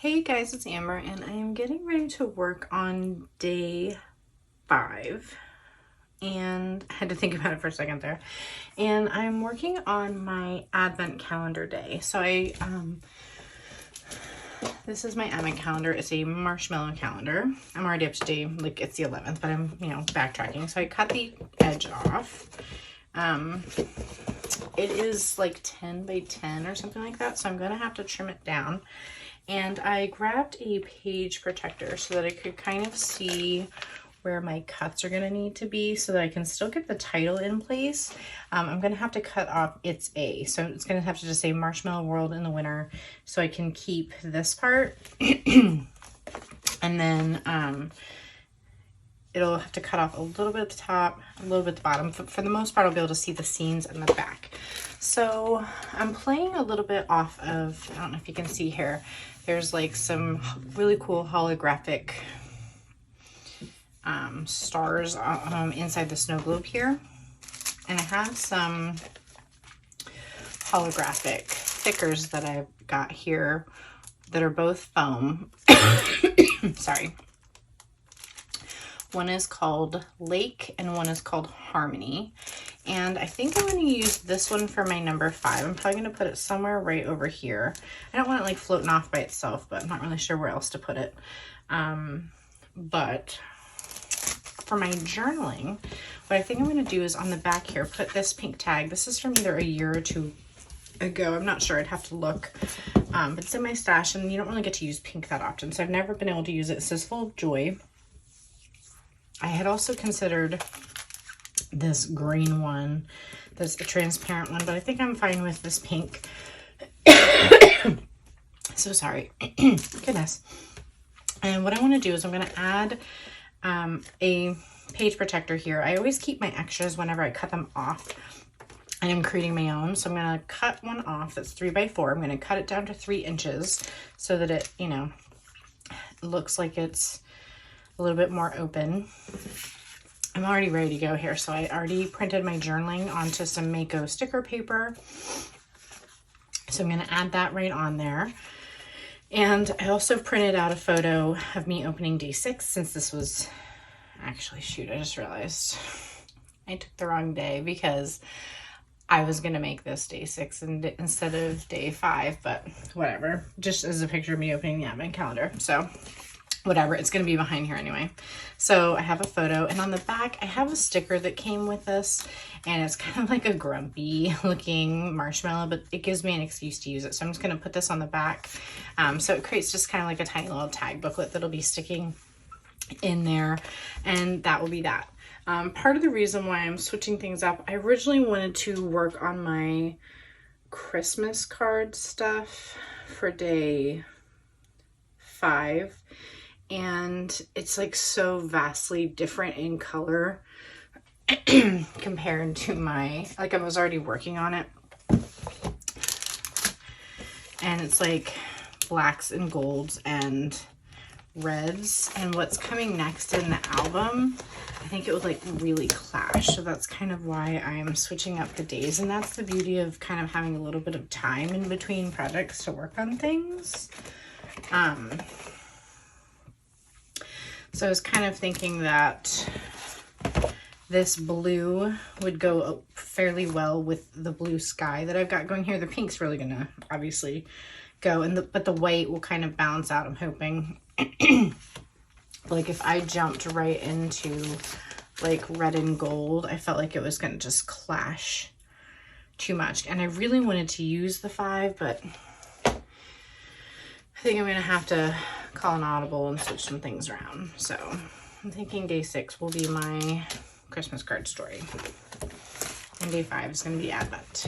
Hey guys, it's Amber and I am getting ready to work on day 5 and I had to think about it for a second there. And I'm working on my advent calendar day. So this is my advent calendar. It's a marshmallow calendar. I'm already up to day, like it's the 11th, but I'm, backtracking. So I cut the edge off. It is like 10 by 10 or something like that. So I'm gonna have to trim it down. And I grabbed a page protector so that I could kind of see where my cuts are going to need to be so that I can still get the title in place. I'm going to have to cut off It's A. So it's going to have to just say Marshmallow World in the Winter so I can keep this part. And then it'll have to cut off a little bit at the top, a little bit at the bottom. For the most part, I'll be able to see the seams in the back. So I'm playing a little bit off of, I don't know if you can see here, there's like some really cool holographic stars inside the snow globe here. And I have some holographic stickers that I've got here that are both foam. Sorry. One is called Lake and one is called Harmony. And I think I'm going to use this one for my number 5. I'm probably going to put it somewhere right over here. I don't want it like floating off by itself, but I'm not really sure where else to put it. But for my journaling, what I think I'm going to do is on the back here, put this pink tag. This is from either a year or 2 ago. I'm not sure. I'd have to look. But it's in my stash and you don't really get to use pink that often. So I've never been able to use it. It says Full of Joy. I had also considered this green one, that's a transparent one, but I think I'm fine with this pink. So sorry. Goodness. And what I want to do is I'm going to add a page protector here. I always keep my extras whenever I cut them off and I'm creating my own. So I'm going to cut one off that's 3 by 4. I'm going to cut it down to 3 inches so that it, looks like it's a little bit more open. I'm already ready to go here. So I already printed my journaling onto some Mako sticker paper. So I'm going to add that right on there. And I also printed out a photo of me opening day 6 since this was actually, shoot, I just realized I took the wrong day because I was going to make this day 6 instead of day 5, but whatever. Just as a picture of me opening the advent calendar. So whatever, it's going to be behind here anyway. So I have a photo, and on the back I have a sticker that came with this, and it's kind of like a grumpy looking marshmallow, but it gives me an excuse to use it. So I'm just going to put this on the back. So it creates just kind of like a tiny little tag booklet that'll be sticking in there, and that will be that. Part of the reason why I'm switching things up, I originally wanted to work on my Christmas card stuff for day 5. And it's like so vastly different in color compared to my, like I was already working on it. And it's like blacks and golds and reds. And what's coming next in the album, I think it would like really clash. So that's kind of why I'm switching up the days. And that's the beauty of kind of having a little bit of time in between projects to work on things. So I was kind of thinking that this blue would go fairly well with the blue sky that I've got going here. The pink's really gonna obviously go, but the white will kind of balance out, I'm hoping. Like if I jumped right into like red and gold, I felt like it was gonna just clash too much. And I really wanted to use the 5, but I think I'm gonna have to call an audible and switch some things around. So I'm thinking day 6 will be my Christmas card story. And day 5 is gonna be Advent.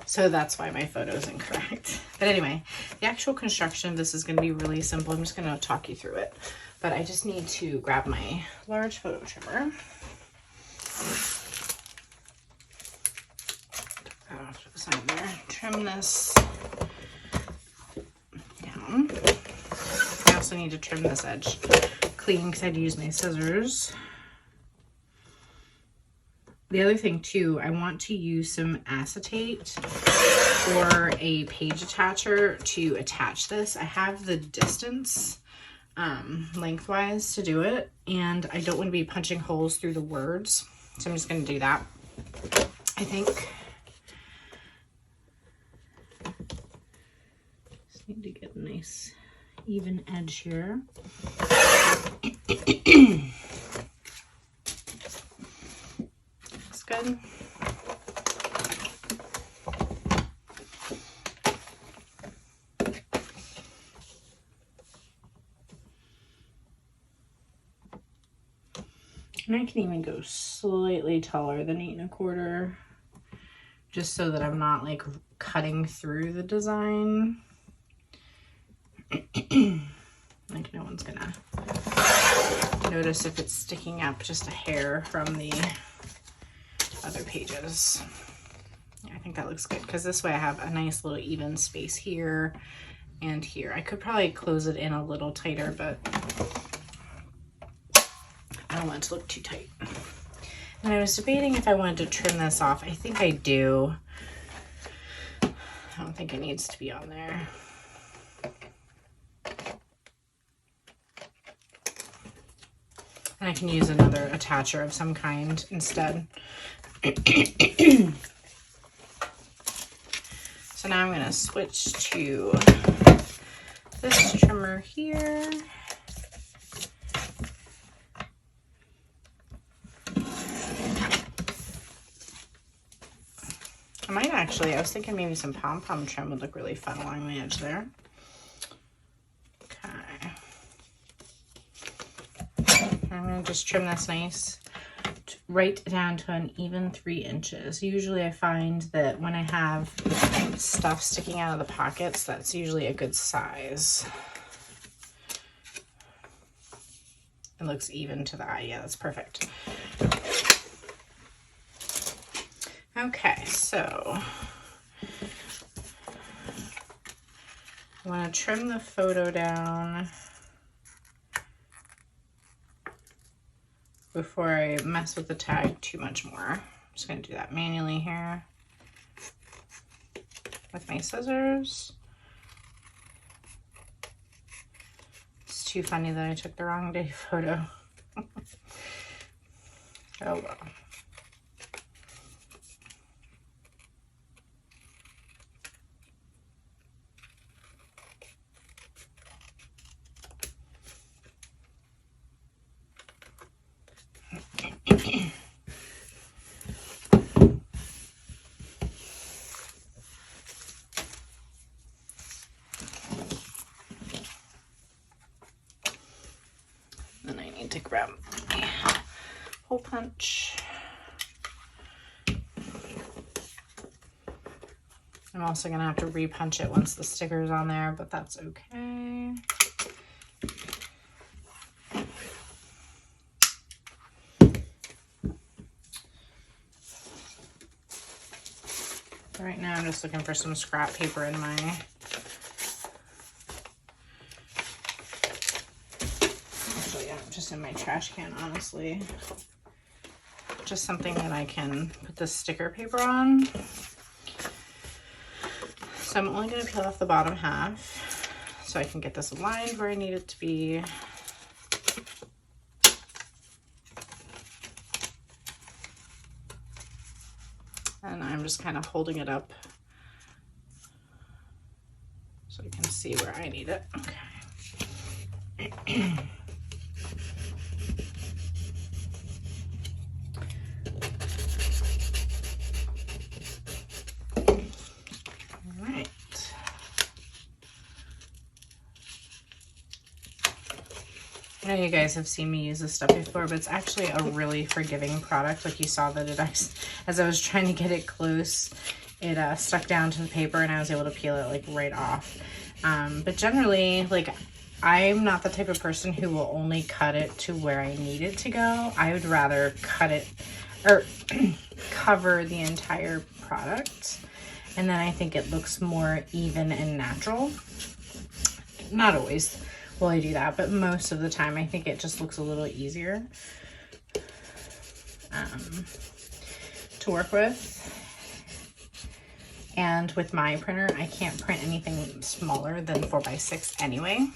So that's why my photo is incorrect. But anyway, the actual construction of this is gonna be really simple. I'm just gonna talk you through it. But I just need to grab my large photo trimmer. Put that off to the side there. Trim this down. I also need to trim this edge clean because I had to use my scissors. The other thing too, I want to use some acetate or a page attacher to attach this. I have the distance lengthwise to do it, and I don't want to be punching holes through the words, so I'm just going to do that. I think just need to get a nice even edge here. That's good. And I can even go slightly taller than 8 1/4, just so that I'm not like cutting through the design. Like no one's gonna notice if it's sticking up just a hair from the other pages. Yeah, I think that looks good, because this way I have a nice little even space here and here. I could probably close it in a little tighter, but I don't want it to look too tight. And I was debating if I wanted to trim this off. I think I do. I don't think it needs to be on there. And I can use another attacher of some kind instead. So now I'm going to switch to this trimmer here. I might actually, I was thinking maybe some pom-pom trim would look really fun along the edge there. Okay. I'm going to just trim this nice, right down to an even 3 inches. Usually I find that when I have stuff sticking out of the pockets, that's usually a good size. It looks even to the eye. Yeah, that's perfect. Okay, so I want to trim the photo down before I mess with the tag too much more. I'm just going to do that manually here with my scissors. It's too funny that I took the wrong day photo. Oh well. Then I need to grab my hole punch. I'm also going to have to re-punch it once the sticker's on there, but that's okay. Right now I'm just looking for some scrap paper in my just in my trash can, honestly. Just something that I can put the sticker paper on. So I'm only going to peel off the bottom half so I can get this aligned where I need it to be. And I'm just kind of holding it up so I can see where I need it. Okay. I know you guys have seen me use this stuff before, but it's actually a really forgiving product. Like you saw that it actually, as I was trying to get it close, it stuck down to the paper and I was able to peel it like right off. But generally, like, I'm not the type of person who will only cut it to where I need it to go. I would rather cut it or cover the entire product. And then I think it looks more even and natural. Not always will I do that, but most of the time I think it just looks a little easier. to work with. And with my printer, I can't print anything smaller than 4x6 anyway.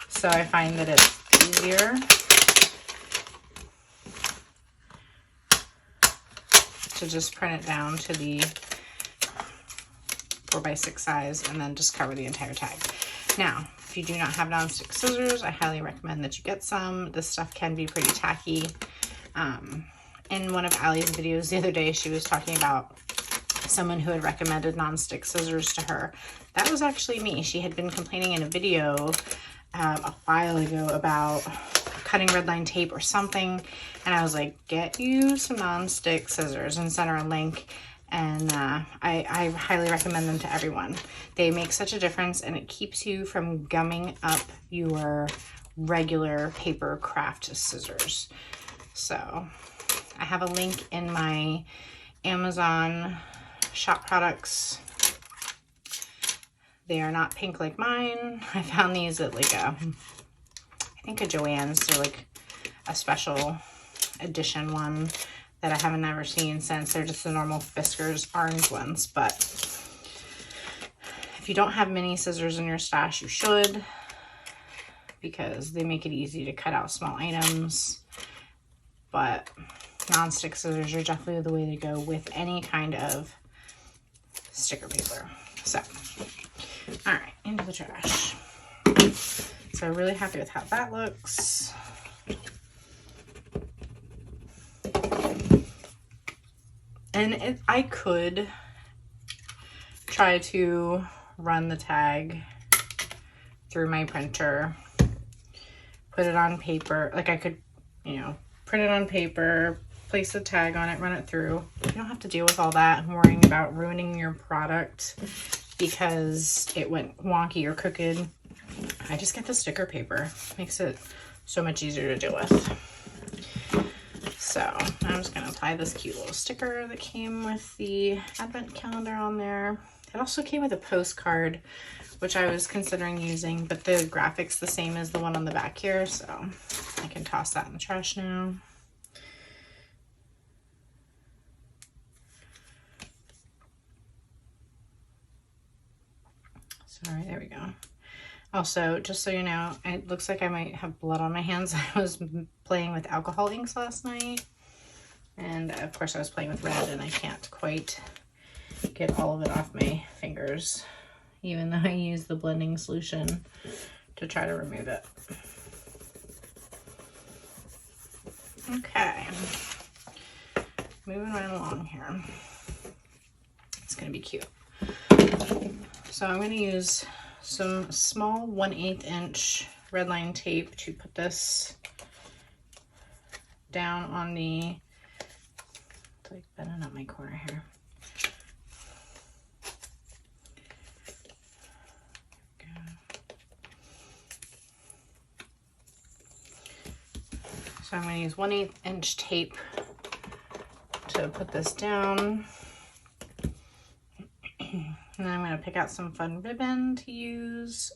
So I find that it's easier to just print it down to the 4x6 size and then just cover the entire tag. Now, if you do not have nonstick scissors, I highly recommend that you get some. This stuff can be pretty tacky. In one of Allie's videos the other day, she was talking about someone who had recommended nonstick scissors to her. That was actually me. She had been complaining in a video a while ago about cutting red line tape or something, and I was like, get you some nonstick scissors, and sent her a link. And I highly recommend them to everyone. They make such a difference, and it keeps you from gumming up your regular paper craft scissors. So I have a link in my Amazon shop products. They are not pink like mine. I found these at like I think a Joann's. They're like a special edition one that I haven't ever seen since. They're just the normal Fiskars orange ones. But if you don't have mini scissors in your stash, you should, because they make it easy to cut out small items. But nonstick scissors are definitely the way to go with any kind of sticker paper. So, all right, into the trash. So I'm really happy with how that looks. And I could try to run the tag through my printer, put it on paper. Like I could, you know, print it on paper, place a tag on it, run it through. You don't have to deal with all that and worrying about ruining your product because it went wonky or crooked. I just get the sticker paper. Makes it so much easier to deal with. So I'm just going to apply this cute little sticker that came with the advent calendar on there. It also came with a postcard, which I was considering using, but the graphic's the same as the one on the back here, so I can toss that in the trash now. Sorry, there we go. Also, just so you know, it looks like I might have blood on my hands. I was playing with alcohol inks last night, and of course I was playing with red, and I can't quite get all of it off my fingers, even though I use the blending solution to try to remove it. Okay, moving right along here. It's gonna be cute. So I'm gonna use some small 1/8 inch red line tape to put this down on the, it's like bending up my corner here. So I'm going to use 1/8 inch tape to put this down. And then I'm going to pick out some fun ribbon to use.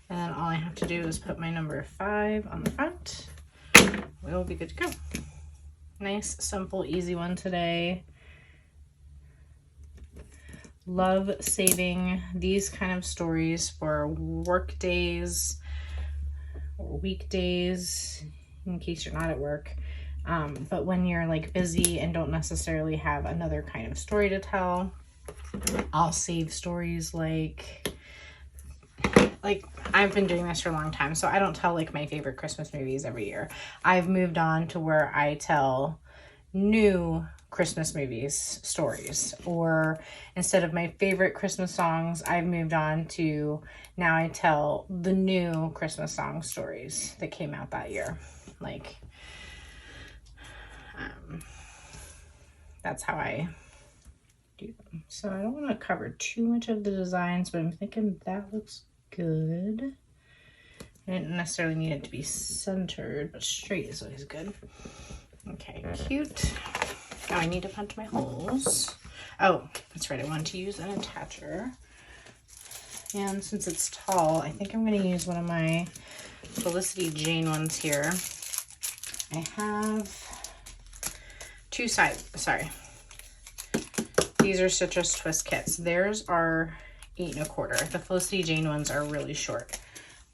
And then all I have to do is put my number 5 on the front. We'll be good to go. Nice, simple, easy one today. Love saving these kind of stories for work days or weekdays in case you're not at work. But when you're like busy and don't necessarily have another kind of story to tell, I'll save stories like I've been doing this for a long time, so I don't tell like my favorite Christmas movies every year. I've moved on to where I tell new Christmas movies stories, or instead of my favorite Christmas songs, I've moved on to now I tell the new Christmas song stories that came out that year. Like, that's how I do them. So I don't want to cover too much of the designs, but I'm thinking that looks good. I didn't necessarily need it to be centered, but straight is always good. Okay, cute. Now I need to punch my holes. Oh, that's right. I wanted to use an attacher. And since it's tall, I think I'm going to use one of my Felicity Jane ones here. I have two sides. Sorry. These are Citrus Twist kits. Theirs are 8 1/4. The Felicity Jane ones are really short.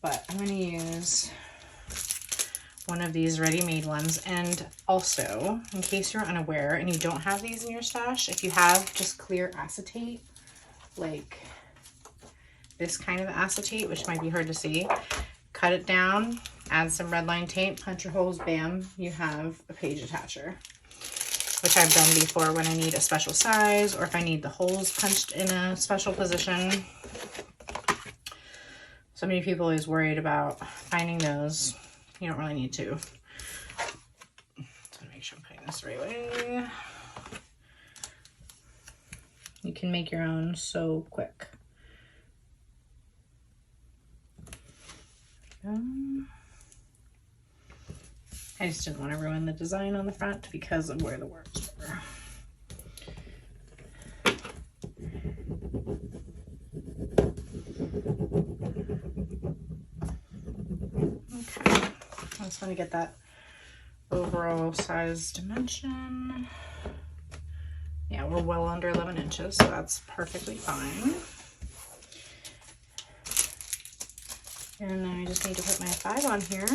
But I'm going to use one of these ready-made ones. And also, in case you're unaware and you don't have these in your stash, if you have just clear acetate, like this kind of acetate, which might be hard to see, cut it down, add some red line tape, punch your holes, bam, you have a page attacher, which I've done before when I need a special size or if I need the holes punched in a special position. So many people always worried about finding those. You don't really need to. So make sure I'm putting this the right way. You can make your own so quick. I just didn't want to ruin the design on the front because of where the words were. Okay, I just want to get that overall size dimension. Yeah, we're well under 11 inches, so that's perfectly fine. And then I just need to put my 5 on here.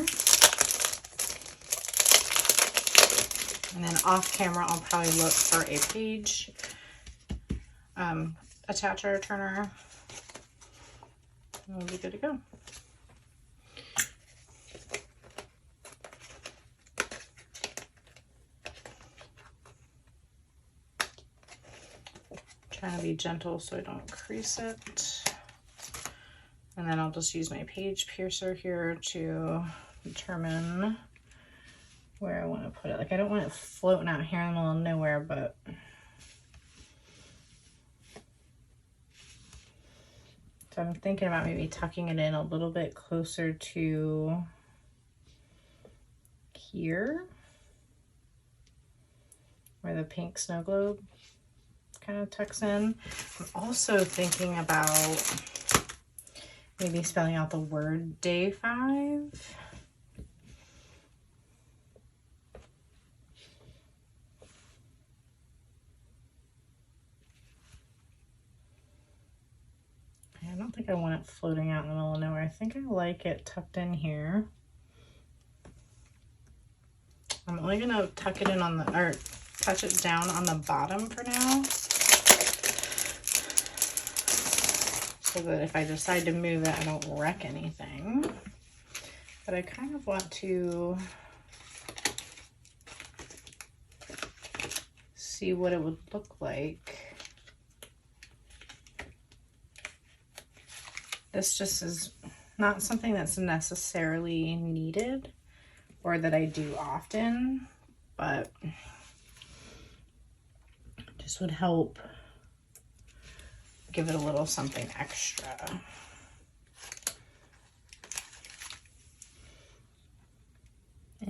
And then off camera, I'll probably look for a page attacher turner. And we'll be good to go. Trying to be gentle so I don't crease it. And then I'll just use my page piercer here to determine where I want to put it. Like, I don't want it floating out here in the middle of nowhere, but so I'm thinking about maybe tucking it in a little bit closer to here, where the pink snow globe kind of tucks in. I'm also thinking about maybe spelling out the word day 5. I don't think I want it floating out in the middle of nowhere. I think I like it tucked in here. I'm only gonna tuck it in on the, or touch it down on the bottom for now, so that if I decide to move it, I don't wreck anything. But I kind of want to see what it would look like. This just is not something that's necessarily needed or that I do often, but just would help give it a little something extra.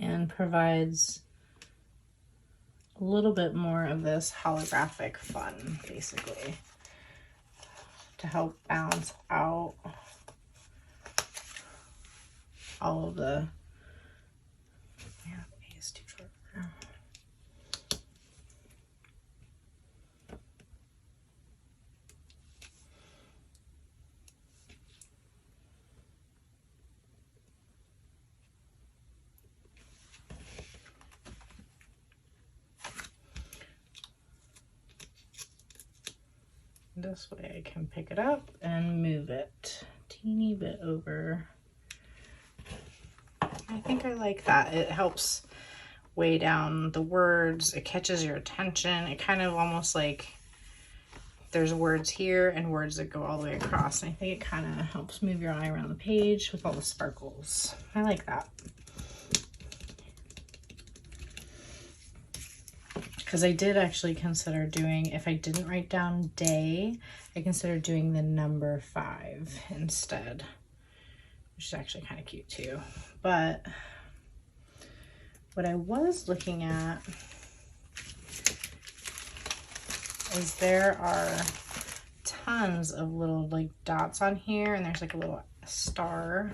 And provides a little bit more of this holographic fun, basically, to help balance out all of the, yeah, the is too short. This way I can pick it up and move it a teeny bit over. I think I like that. It helps weigh down the words. It catches your attention. It kind of almost like there's words here and words that go all the way across. And I think it kind of helps move your eye around the page with all the sparkles. I like that. Because I did actually consider doing, if I didn't write down day, I considered doing the number 5 instead, which is actually kind of cute too. But what I was looking at is there are tons of little like dots on here, and there's like a little star.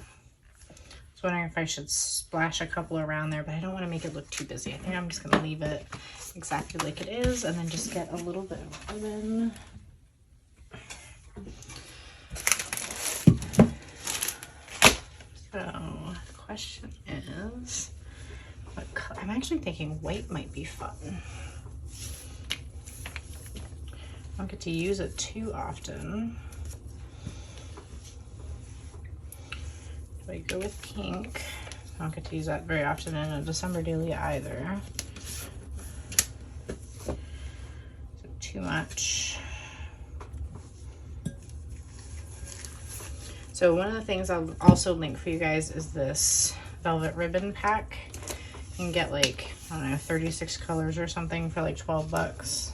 I was wondering if I should splash a couple around there, but I don't want to make it look too busy. I think I'm just going to leave it exactly like it is, and then just get a little bit of ribbon. So the question is, what color? I'm actually thinking white might be fun. I don't get to use it too often. Do I go with pink? I don't get to use that very often in a December daily either. So too much. So one of the things I'll also link for you guys is this velvet ribbon pack. You can get like, I don't know, 36 colors or something for like 12 bucks.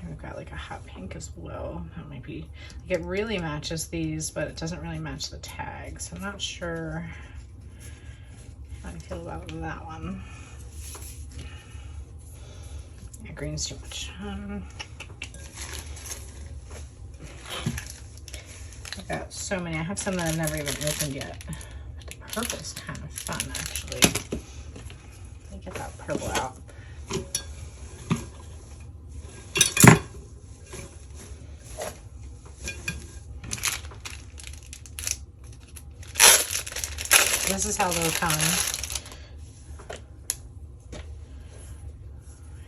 We've got like a hot pink as well. That might be, like, it really matches these, but it doesn't really match the tags. I'm not sure how I feel about that one. Yeah, green's too much. I've got so many. I have some that I've never even opened yet. But the purple's kind of fun, actually. Let me get that purple out. This is how they'll come.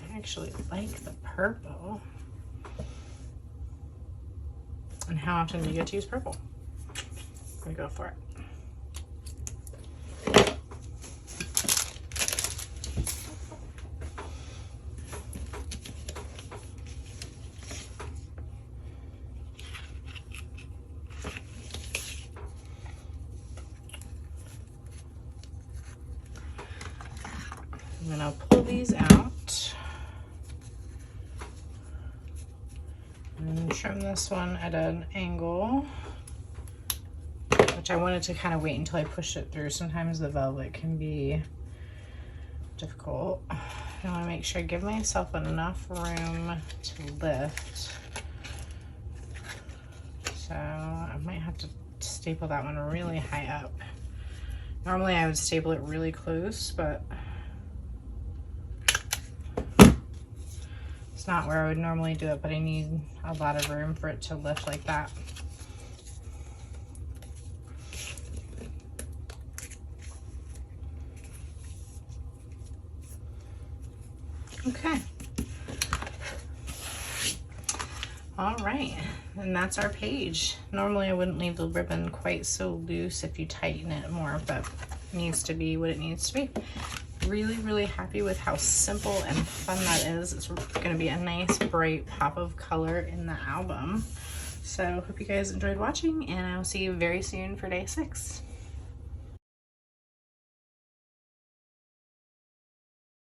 I actually like the purple. And how often do you get to use purple? I'm gonna go for it. I'm gonna pull these out and trim this one at an angle, which I wanted to kind of wait until I push it through. Sometimes the velvet can be difficult. I want to make sure I give myself enough room to lift. So I might have to staple that one really high up. Normally I would staple it really close, but it's not where I would normally do it, but I need a lot of room for it to lift like that. Okay. All right, and that's our page. Normally I wouldn't leave the ribbon quite so loose if you tighten it more, but it needs to be what it needs to be. Really happy with how simple and fun that is. It's going to be a nice bright pop of color in the album. So hope you guys enjoyed watching, and I'll see you very soon for day 6.